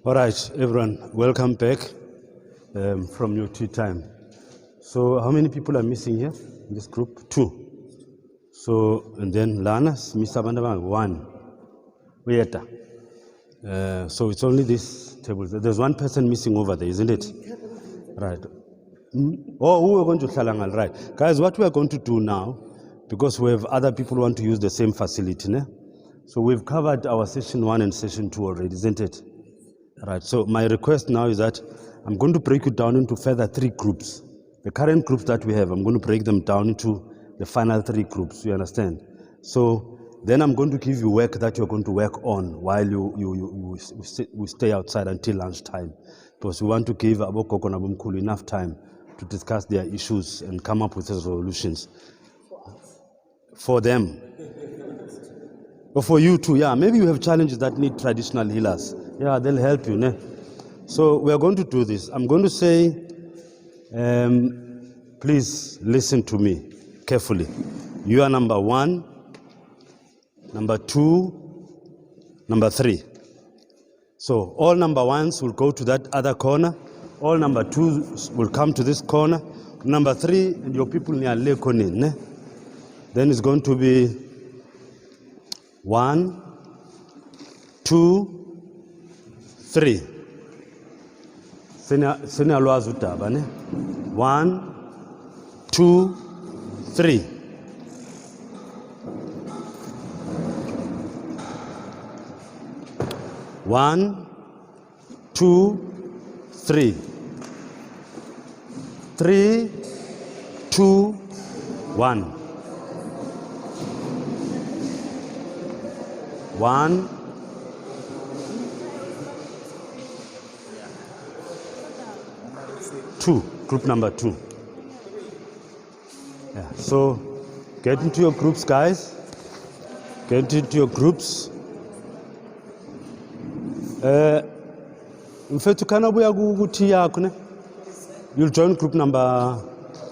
All right, everyone, welcome back from your tea time. So how many people are missing here in this group? 2. So, and then Lana's Mr. Bandama, 1. So it's only this table. There's one person missing over there, isn't it? Right. Oh, who are going to Thalangal, right. Guys, what we are going to do now, because we have other people who want to use the same facility, ne? So we've covered our session 1 and session 2 already, isn't it? Right, so my request now is that I'm going to break it down into further 3 groups. The current groups that we have, I'm going to break them down into the final 3 groups, you understand? So then I'm going to give you work that you're going to work on while we stay outside until lunchtime. Because we want to give Abokoko and Abumkulu enough time to discuss their issues and come up with solutions. For them. Or for you too, yeah. Maybe you have challenges that need traditional healers. Yeah, they'll help you. Ne? So we are going to do this. I'm going to say, please listen to me carefully. You are number 1, number 2, number 3. So all number 1s will go to that other corner. All number 2s will come to this corner. Number 3, and your people near Lekonin. Then it's going to be 1, 2, 3. 1, 2, 3. One, 2, 3. 3, 2, 1. 1, 2, group number 2. Yeah, so get into your groups, guys. Get into your groups. You'll join group number,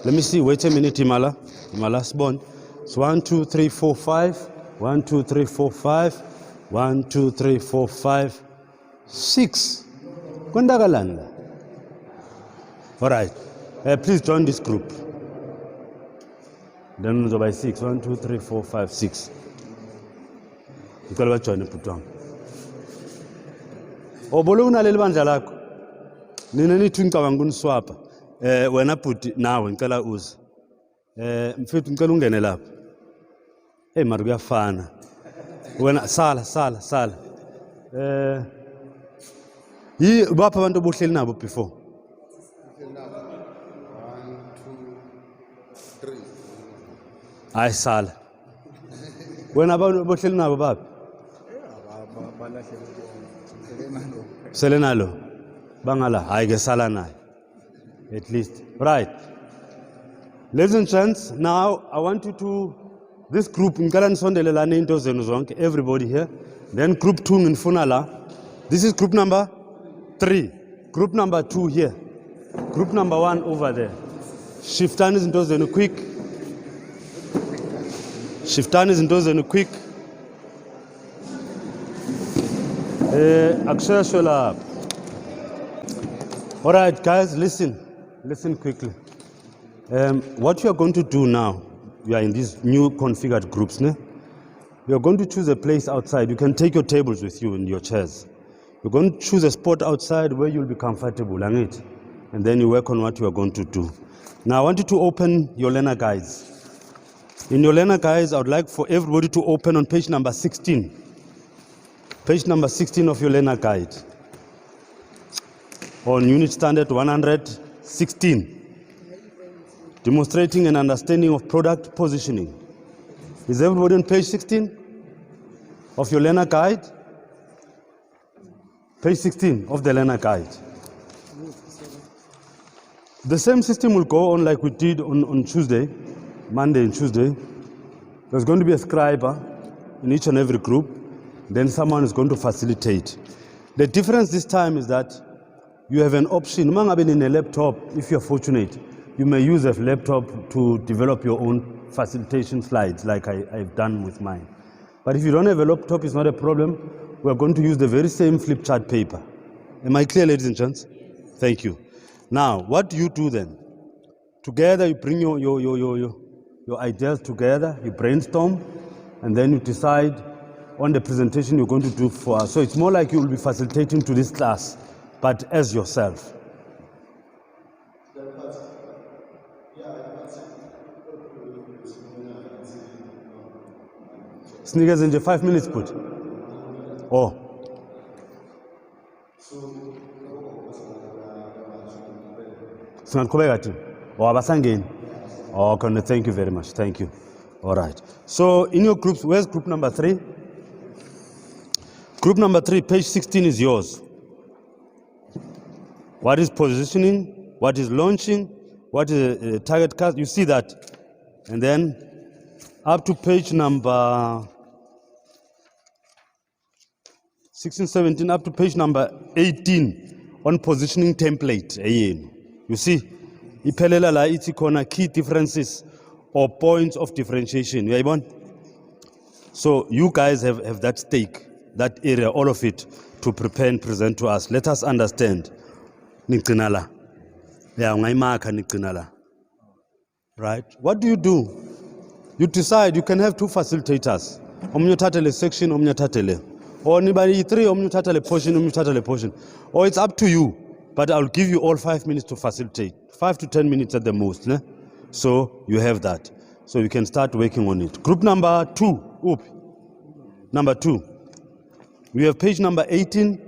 let me see, wait a minute, Imala. Imala's born. It's 1, 2, 3, 4, 5. 1, 2, 3, 4, 5. 1, 2, 3, 4, 5. 6. Kondagalanda. All right. Please join this group. Then by 6. 1, 2, 3, 4, 5, 6. You can join the put on. Oboluna lelibandla lakho. Nina nithi ngicabanga uniswapha. Wena bhuti nawe ngicela uze. Mfethu ngicela ungene lapha. Hey mara kuyafana. Wena sala. Yi bapha abantu obuhleli nabo before. 1, 2, 3. Hayi sala. Wena abantu obuhleli nabo bapha. Selenalo. Bangala. Hayi ke sala naye. At least. Right. Ladies and gents, now I want you to, this group, everybody here. Then group 2 ngifuna la. This is group number 3. Group number 2 here. Group number 1 over there. Shiftani izinto zenu quick. Shiftani izinto zenu quick. Akshashwela. All right, guys, listen quickly. What you are going to do now, you are in these new configured groups, ne? You are going to choose a place outside. You can take your tables with you and your chairs. You're going to choose a spot outside where you'll be comfortable, and then you work on what you are going to do. Now I want you to open your learner guides. In your learner guides, I would like for everybody to open on page number 16. Page number 16 of your learner guide. On unit standard 116. Demonstrating an understanding of product positioning. Is everybody on page 16 of your learner guide? Page 16 of the learner guide. The same system will go on like we did on Tuesday, Monday and Tuesday. There's going to be a scribe in each and every group. Then someone is going to facilitate. The difference this time is that you have an option. In a laptop, if you're fortunate, you may use a laptop to develop your own facilitation slides like I've done with mine. But if you don't have a laptop, it's not a problem. We're going to use the very same flip chart paper. Am I clear, ladies and gents? Thank you. Now, what do you do then? Together, you bring your ideas together, you brainstorm, and then you decide on the presentation you're going to do for us. So it's more like you will be facilitating to this class, but as yourself. Sneakers in the 5 minutes put. Oh. Singaqhubeka thina. Oh, abasangeni. Okay, no, thank you very much. Thank you. All right. So in your groups, where's group number 3? Group number 3, page 16 is yours. What is positioning? What is launching? What is a target cast? You see that. And then up to page number 16, 17, up to page number 18 on positioning template. You see, iphelela la ithi khona key differences or points of differentiation. So you guys have that stake, that area, all of it, to prepare and present to us. Let us understand. Right? What do? You decide. You can have 2 facilitators. Omnyotatele section, omnyotatele. Or anybody 3, omnyotatele portion. Or it's up to you. But I'll give you all 5 minutes to facilitate. 5 to 10 minutes at the most. Ne? So you have that. So you can start working on it. Group number 2. Number 2. We have page number 18.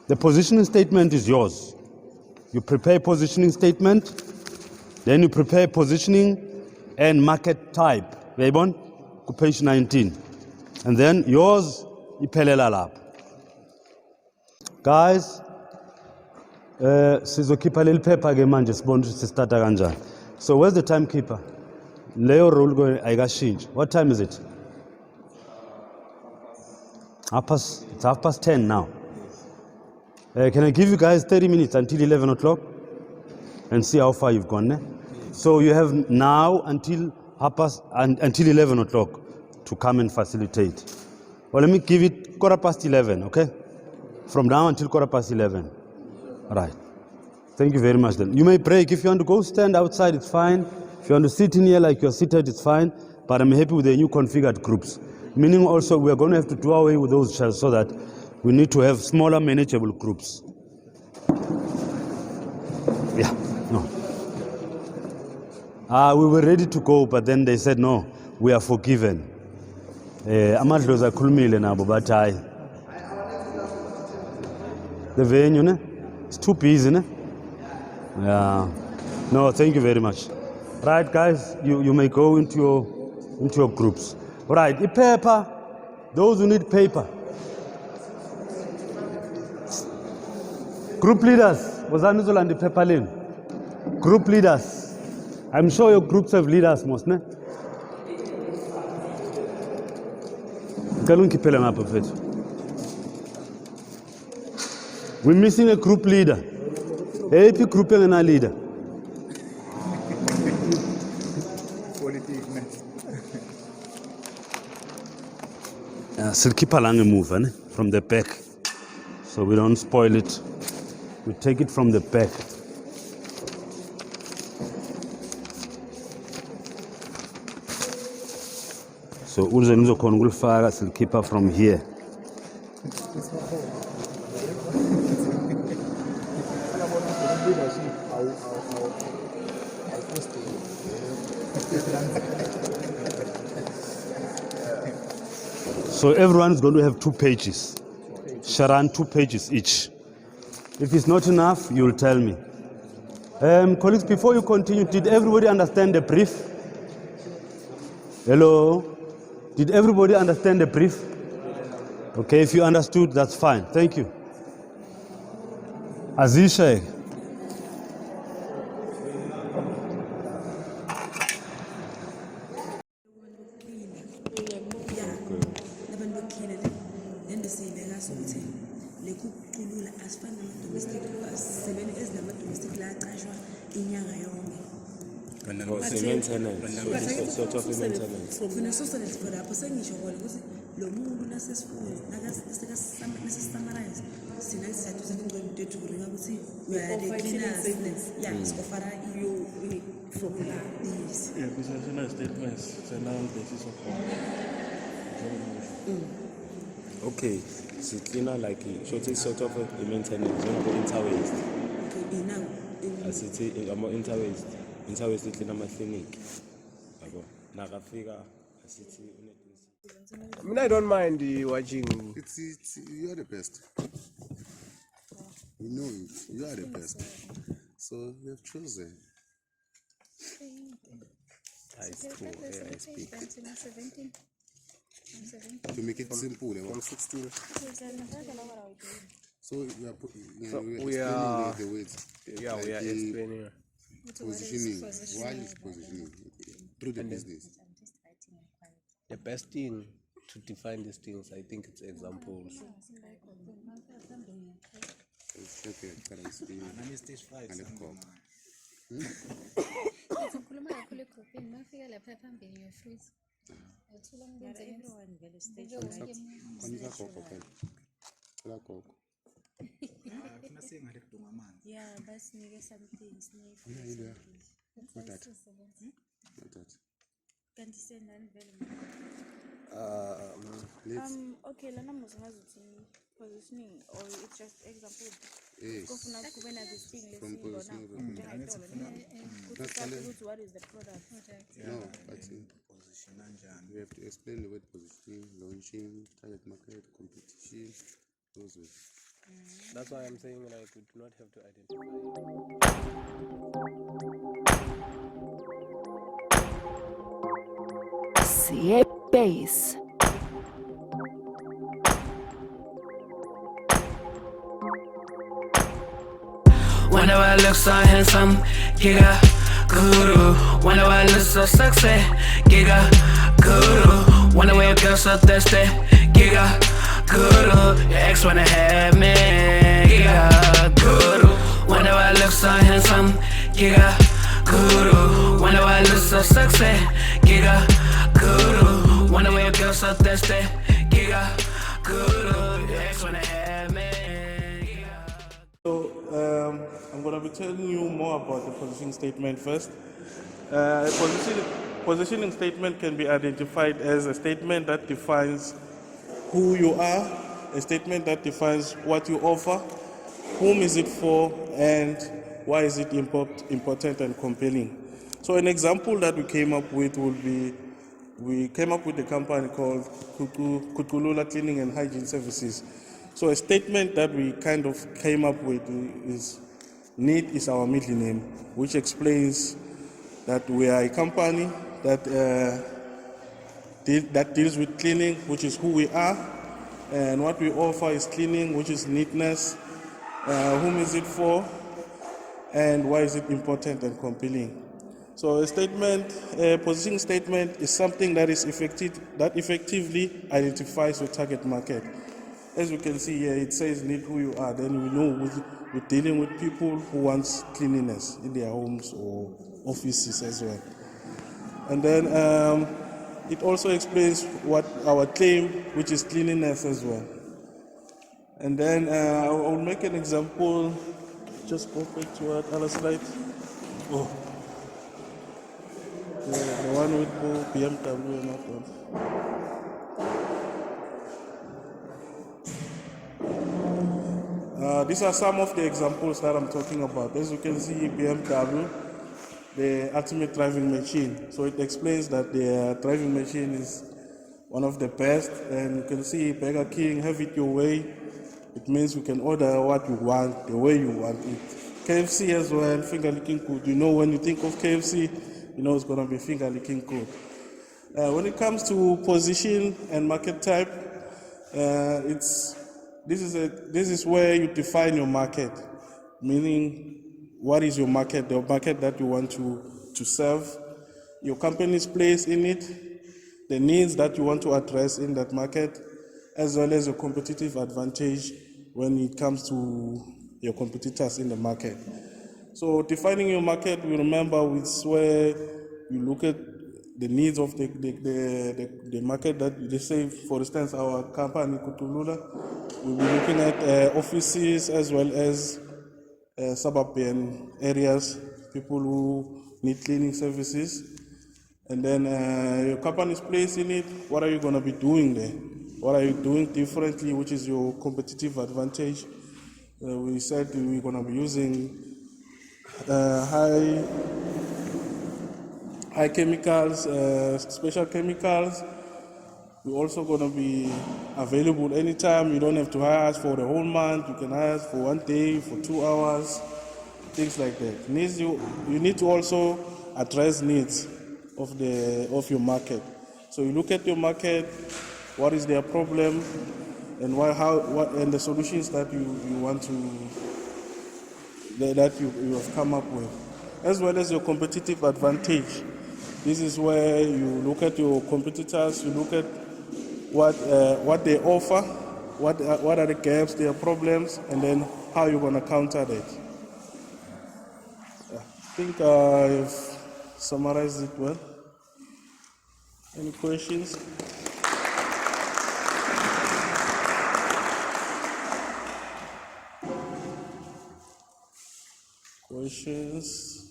The positioning statement is yours. You prepare positioning statement. Then you prepare positioning and market type. Page 19. And then yours, iphelela lapha. Guys, sizokhipha leli phepha ke manje sibone ukuthi starta kanjani. So where's the timekeeper? Leyo rule ayikashintshi. What time is it? It's 10:30 now. Can I give you guys 30 minutes until 11 o'clock? And see how far you've gone. So you have now until 11 o'clock to come and facilitate. Well, let me give it 11:15, okay? From now until 11:15. All right. Thank you very much then. You may break. If you want to go stand outside, it's fine. If you want to sit in here like you're seated, it's fine. But I'm happy with the new configured groups. Meaning also we are going to have to do away with those shells so that we need to have smaller manageable groups. Yeah, no. We were ready to go, but then they said, no, we are forgiven. Amadlozi akhulumile nabo bathi hayi. The venue, ne? It's too busy, ne? Yeah. No, thank you very much. Right, guys, you may go into your groups. Right, the paper, those who need paper. Group leaders, wazanizola ndi paper lini? Group leaders. I'm sure your groups have leaders most, ne? We're missing a group leader. AP group and a leader. So keep a long move from the back, so we don't spoil it. We take it from the back. So uzo kongulfara sil keep her from here. So everyone is going to have 2 pages. Sharan, 2 pages each. If it's not enough, you'll tell me. Colleagues, before you continue, did everybody understand the brief? Hello? Did everybody understand the brief? Okay, if you understood, that's fine. Thank you. Azisha. Maintenance. sina isizathu salincoba into ethi kuringa ukuthi we are the Offer cleaners savings. yeah sikofara iyo from la yes Yeah, business statements it's a noun basis of Okay, so cleaner like sort of a maintenance, inter-waste. okay now Asithi ama-interwaste. Interwaste clean ama-clinic. Yabo. Nakafika asithi I mean, I don't mind watching. It's you are the best. We know it. You are the best. So you have chosen. it's cool. Yeah, I speak. To make it simple, From 16. so you are So we we are are- explaining the words. Yeah, we are the explaining. Positioning. Why is positioning through the business? The best thing to define these things, I think it's examples. It's okay, currency and the core. Ngikhuluma kakhulu egroupini mafika lapha phambili ngiyofreeze. Uthola ngibenze Kwanza koko phela. Cela koko. yeah basinike something Yeah, yeah. What that? What that? kanti senani vele Let's Okay, lana muzingazuthi positioning or it's just example. yes. Kufuna kube na this thing From lesiyibona positioning. njengayitolo That's ukuthi all. ukuthi what is the product. No, but we have to explain the word positioning, launching, target market, competition, those words. That's why I'm saying like we do not have to identify. CA Base. Whenever I look so handsome, giga guru. Whenever I look so sexy, giga guru. Whenever your girl so thirsty, giga guru. Your ex wanna have me, giga guru. Whenever I look so handsome, giga guru. Whenever I look so sexy, giga guru. Whenever your girl so thirsty, giga guru. Your ex wanna have me. So I'm going to be telling you more about the positioning statement first. Positioning statement can be identified as a statement that defines who you are, a statement that defines what you offer, whom is it for, and why is it important and compelling. So an example that we came up with would be, we came up with a company called Kutkulula Cleaning and Hygiene Services. So a statement that we kind of came up with is NEAT is our middle name, which explains that we are a company that that deals with cleaning, which is who we are, and what we offer is cleaning, which is neatness, whom is it for, and why is it important and compelling. So a statement, a positioning statement is something that is effectively identifies your target market. As you can see here, it says need who you are. Then we know we're dealing with people who want cleanliness in their homes or offices as well. And then it also explains what our claim, which is cleanliness as well. And then I will make an example. Just go back to what other slide. Oh, the one with BMW and that one. These are some of the examples that I'm talking about. As you can see, BMW, the ultimate driving machine. So it explains that the driving machine is one of the best. And you can see Burger King, have it your way. It means you can order what you want, the way you want it. KFC as well, finger licking good. You know, when you think of KFC, you know it's going to be finger licking good. When it comes to position and market type, this is where you define your market, meaning what is your market, the market that you want to serve, your company's place in it, the needs that you want to address in that market, as well as your competitive advantage when it comes to your competitors in the market. So defining your market, we remember it's where you look at the needs of the market that they say, for instance, our company Kutkulula, We'll be looking at offices as well as suburban areas, people who need cleaning services. And then your company's place in it, what are you going to be doing there? What are you doing differently, which is your competitive advantage? We said we're going to be using high chemicals, special chemicals. We're also going to be available anytime. You don't have to hire us for the whole month. You can hire us for 1 day, for 2 hours, things like that. You need to also address needs of your market. So you look at your market, what is their problem, and and the solutions that you want to that you have come up with, as well as your competitive advantage. This is where you look at your competitors, you look at what they offer, what are the gaps, their problems, and then how you're going to counter that. I think I've summarized it well. Any questions? Questions?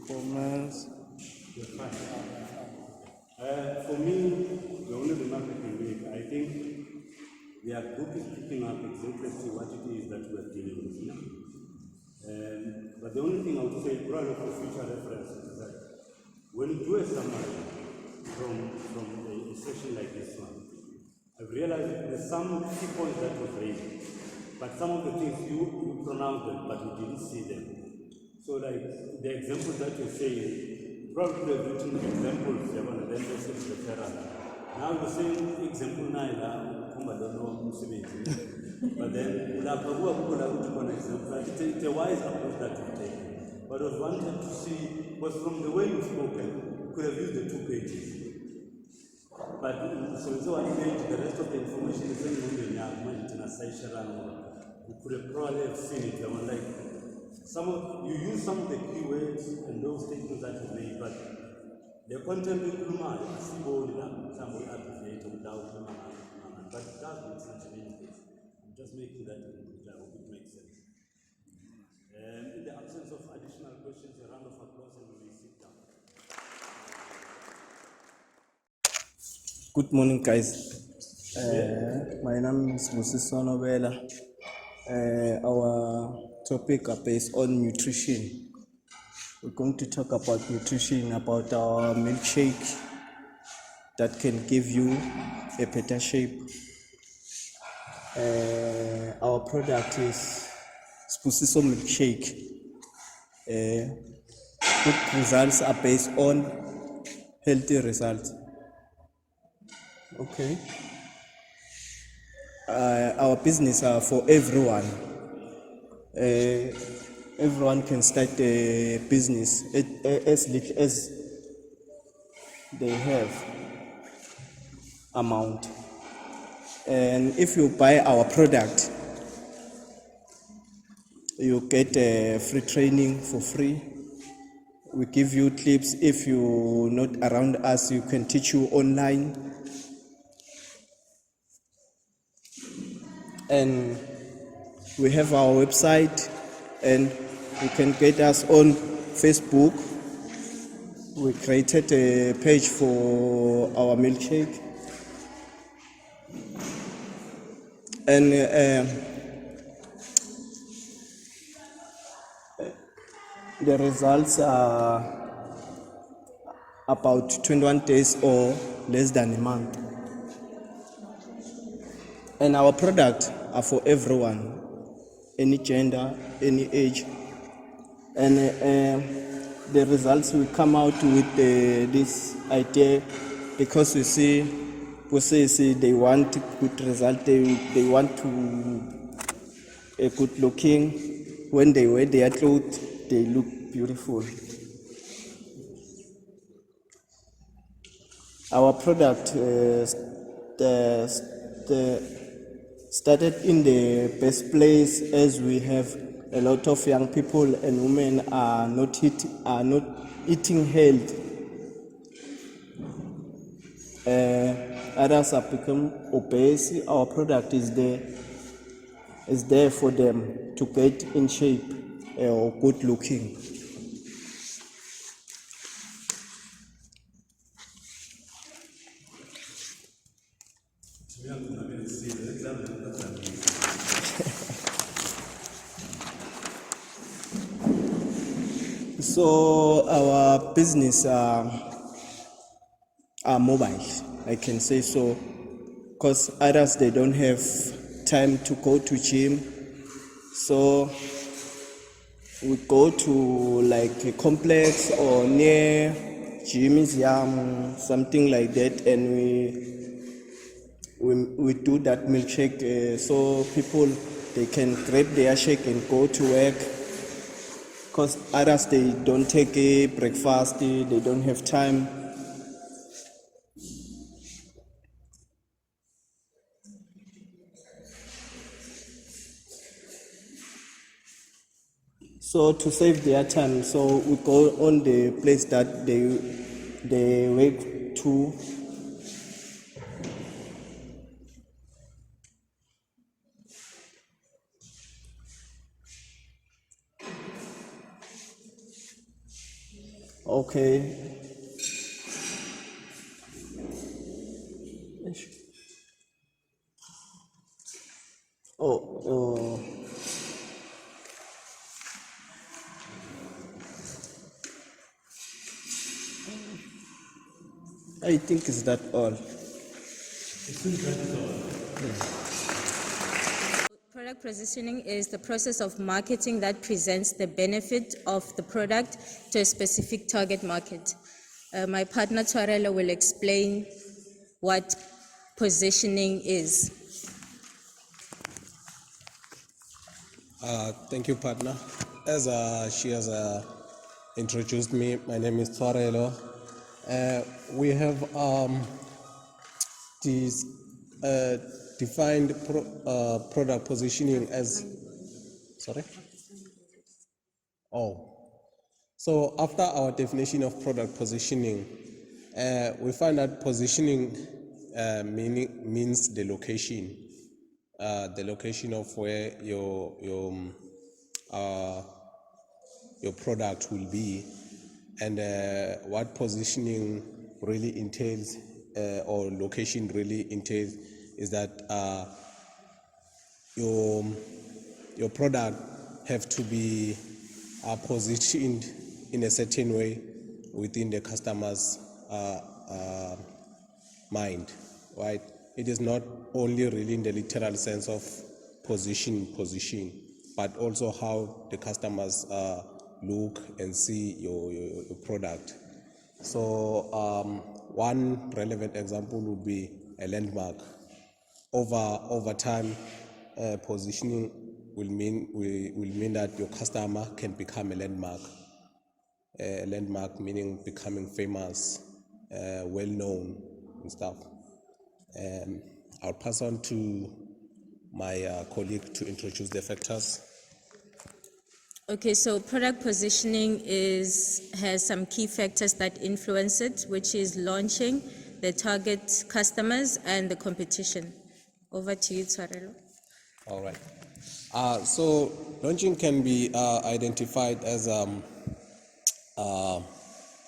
Comments? For me, the only remark I can make, I think their group is picking up exactly what it is that we are dealing with now. But the only thing I would say, probably for future reference, is that when you do a summary from a session like this one, I've realized that there's some key points that was raised, but some of the things you pronounced them, but you didn't see them. So like the examples that you say, probably have written examples, and then they said referral. Now the same example now, but then it's a wise approach that you take. But I wanted to see, was from the way you've spoken, you could have used the 2 pages. But so one page, the rest of the information is in the you could have probably have seen it. I was like, you use some of the keywords and those statements that you made, but the content in Kumar, but it does make sense in any case. I'm just making that I hope it makes sense. In the absence of additional questions, a round of applause and we may sit down. Good morning, guys. My name is Busiso Nobela. Our topic is based on nutrition. We're going to talk about nutrition, about our milkshake that can give you a better shape. Our product is Spusiso milkshake. Good results are based on healthy results. Okay. Our business are for everyone. Everyone can start a business as little as they have amount. And if you buy our product, you get free training for free. We give you clips. If you're not around us, you can teach you online. And we have our website, and you can get us on Facebook. We created a page for our milkshake. And the results are about 21 days or less than a month. And our products are for everyone, any gender, any age. And the results will come out with this idea, because you see, they want good result, they want to a good looking. When they wear their clothes, they look beautiful. Our product started in the best place, as we have a lot of young people and women are not eating healthy. others have become obese, our product is there for them to get in shape or good looking. So our business are mobile, I can say so, because others they don't have time to go to gym, so we go to like a complex or near gymnasium, something like that, and we do that milkshake, so people they can grab their shake and go to work. Because others they don't take a breakfast, they don't have time. So to save their time, so we go on the place that they work to. Okay. Oh. I think is that all. Product positioning is the process of marketing that presents the benefit of the product to a specific target market. My partner Twarelo will explain what positioning is. Thank you, partner. As she has introduced me, my name is Twarelo. We have this defined product positioning as, sorry? So after our definition of product positioning, we find that positioning means the location of where your product will be, and what positioning really entails, or location really entails, is that your product have to be positioned in a certain way within the customer's mind, right? It is not only really in the literal sense of position, but also how the customers look and see your product. So one relevant example would be a landmark. Over time, positioning will mean that your customer can become a landmark. A landmark meaning becoming famous, well known and stuff. I'll pass on to my colleague to introduce the factors. Okay, so product positioning has some key factors that influence it, which is launching, the target customers, and the competition. Over to you, Twarelo. All right. So launching can be identified as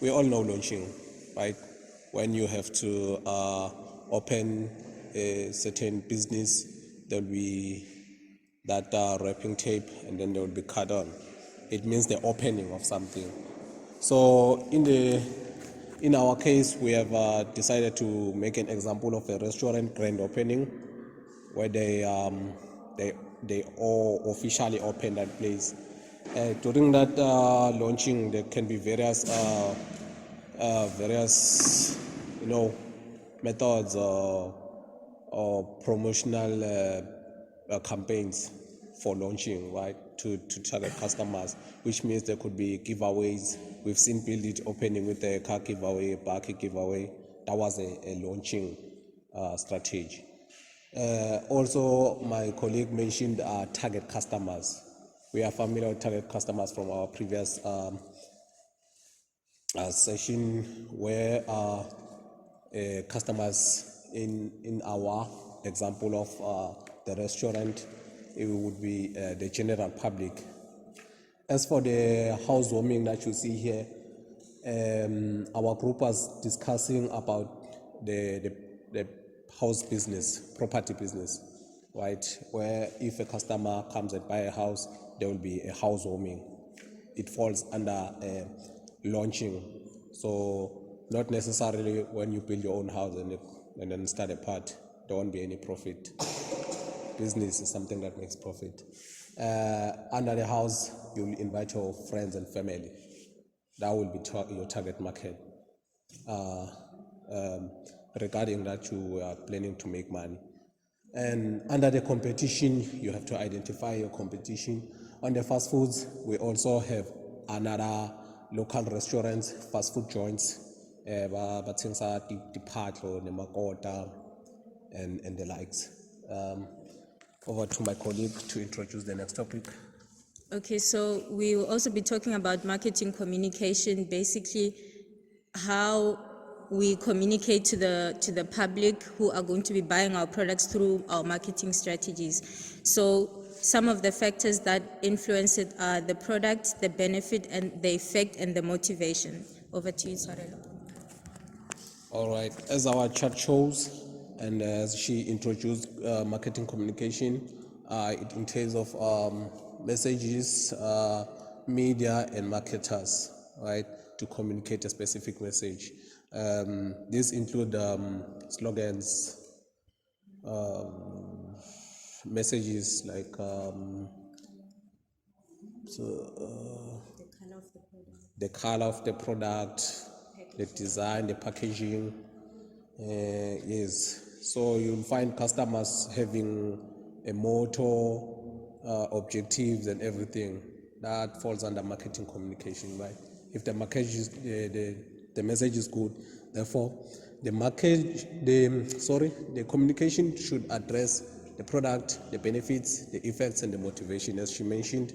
we all know launching, right? When you have to open a certain business, there'll be that wrapping tape, and then there will be cut on. It means the opening of something. So in our case, we have decided to make an example of a restaurant grand opening, where they all officially open that place. During that launching, there can be various methods or promotional campaigns for launching, right, to target customers, which means there could be giveaways. We've seen Build It opening with a car giveaway, a Barky giveaway. That was a launching strategy. Also, my colleague mentioned target customers. We are familiar with target customers from our previous session, where customers in our example of the restaurant, it would be the general public. As for the housewarming that you see here, our group was discussing about the house business, property business, right? Where if a customer comes and buy a house, there will be a housewarming. It falls under launching. So not necessarily when you build your own house and then start a part, there won't be any profit. Business is something that makes profit. Under the house, you'll invite your friends and family. That will be your target market. Regarding that, you are planning to make money. And under the competition, you have to identify your competition. On the fast foods, we also have another local restaurants, fast food joints, bathengisa diphahlo nemakota and the likes. Over to my colleague to introduce the next topic. Okay, so we will also be talking about marketing communication, basically how we communicate to the public who are going to be buying our products through our marketing strategies. So some of the factors that influence it are the product, the benefit, and the effect and the motivation. Over to you, Tshwarelo. All right, as our chart shows, and as she introduced marketing communication, it entails of messages, media, and marketers, right, to communicate a specific message. These include slogans, messages like the color of the product, the design, the packaging. Yes, so you'll find customers having a motto, objectives, and everything. That falls under marketing communication, right? If the the message is good, therefore the communication should address the product, the benefits, the effects, and the motivation, as she mentioned.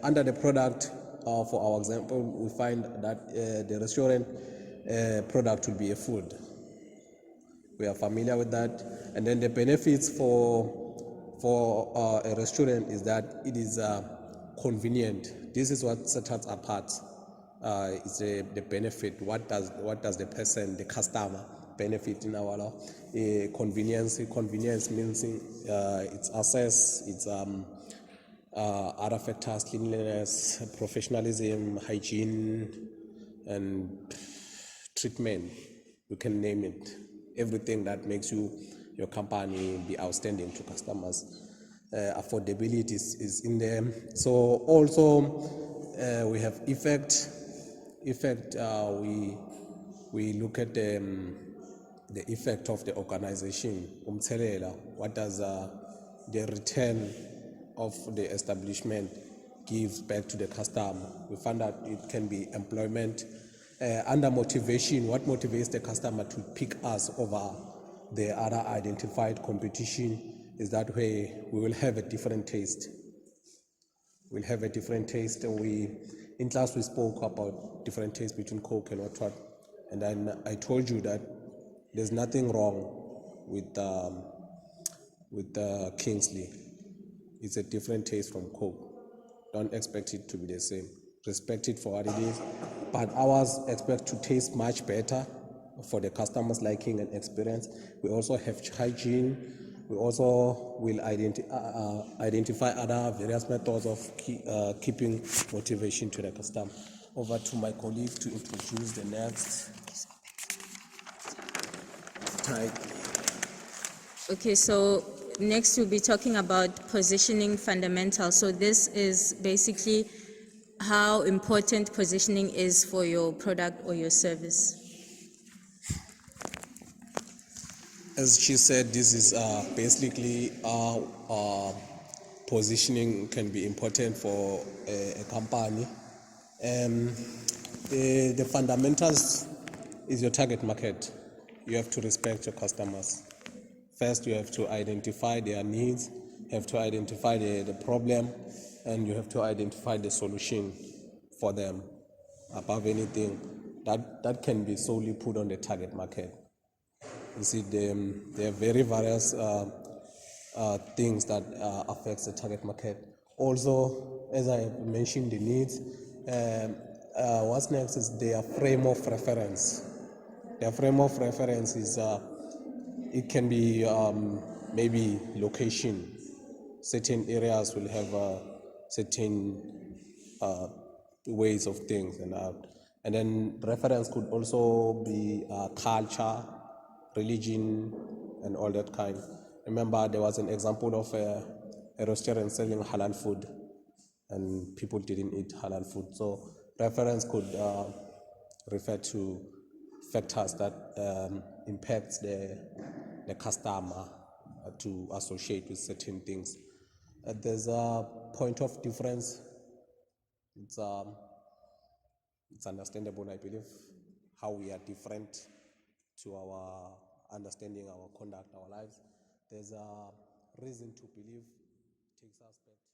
Under the product, for our example, we find that the restaurant product will be a food. We are familiar with that. And then the benefits for a restaurant is that it is convenient. This is what sets us apart. It's the benefit. What does the person, the customer, benefit in our law? Convenience. Convenience means it's access, it's other factors, cleanliness, professionalism, hygiene, and treatment. You can name it. Everything that makes your company be outstanding to customers. Affordability is in there. So also we have effect. We look at the effect of the organization. What does the return of the establishment gives back to the customer? We find that it can be employment. Under motivation, what motivates the customer to pick us over the other identified competition is that way we will have a different taste. We'll have a different taste. In class we spoke about different tastes between Coke and what, and then I told you that there's nothing wrong with Kingsley. It's a different taste from Coke. Don't expect it to be the same. Respect it for what it is, but ours expect to taste much better for the customer's liking and experience. We also have hygiene. We also will identify other various methods of keeping motivation to the customer. Over to my colleague to introduce the next type. Okay, so next we'll be talking about positioning fundamentals. So this is basically how important positioning is for your product or your service. As she said, this is basically how positioning can be important for a company. The fundamentals is your target market. You have to respect your customers. First, you have to identify their needs, you have to identify the problem, and you have to identify the solution for them. Above anything, that can be solely put on the target market. You see, there are very various things that affects the target market. Also, as I mentioned, the needs. What's next is their frame of reference. Their frame of reference is it can be maybe location. Certain areas will have certain ways of things, and then reference could also be culture, religion, and all that kind. Remember, there was an example of a restaurant selling halal food, and people didn't eat halal food. So reference could refer to factors that impacts the customer to associate with certain things. There's a point of difference. It's understandable, I believe, how we are different to our understanding, our conduct, our lives. There's a reason to believe, takes us back to